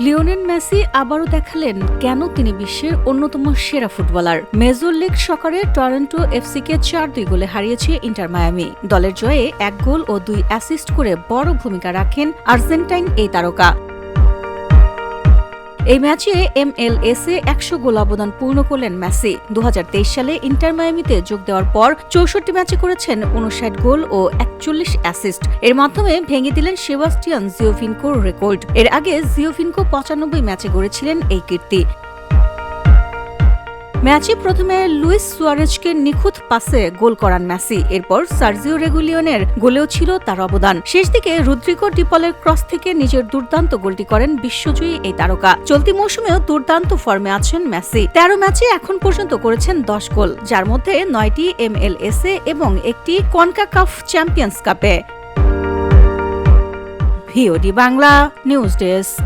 Lionel Messi আবারও দেখালেন কেন তিনি বিশ্বের অন্যতম সেরা ফুটবলার। মেজর লিগ সকারে টরন্টো এফসিকে 4-2 গোলে হারিয়েছে ইন্টার মায়ামি। দলের জয়ে 1 গোল ও 2 অ্যাসিস্ট করে বড় ভূমিকা রাখেন আর্জেন্টাইন এই তারকা। এই ম্যাচে MLS-এ 100 গোল অবদান পূর্ণ করলেন মেসি। 2023 সালে ইন্টার মায়ামিতে যোগ দেওয়ার পর 64 ম্যাচে করেছেন 59 গোল ও 41 অ্যাসিস্ট। এর মাধ্যমে ভেঙে দিলেন সেবাস্টিয়ান জিওভিনকোর রেকর্ড। এর আগে জিওভিনকো 95 ম্যাচে গড়েছিলেন এই কীর্তি। ম্যাচে প্রথমে লুইস সুয়ারেজকে নিখুঁত পাসে গোল করান মেসি। এরপর সার্জিও রেগুলিয়নের গোলেও ছিল তার অবদান। শেষ দিকে রদ্রিগো ডিপলের ক্রস থেকে নিজের দুর্দান্ত গোলটি করেন বিশ্বজয়ী এই তারকা। চলতি মৌসুমেও দুর্দান্ত ফর্মে আছেন মেসি। 13 ম্যাচে এখন পর্যন্ত করেছেন 10 গোল, যার মধ্যে 9টি MLS-এ এবং 1টি কনকাকাফ চ্যাম্পিয়ন্স কাপে। VOD Bangla news desk.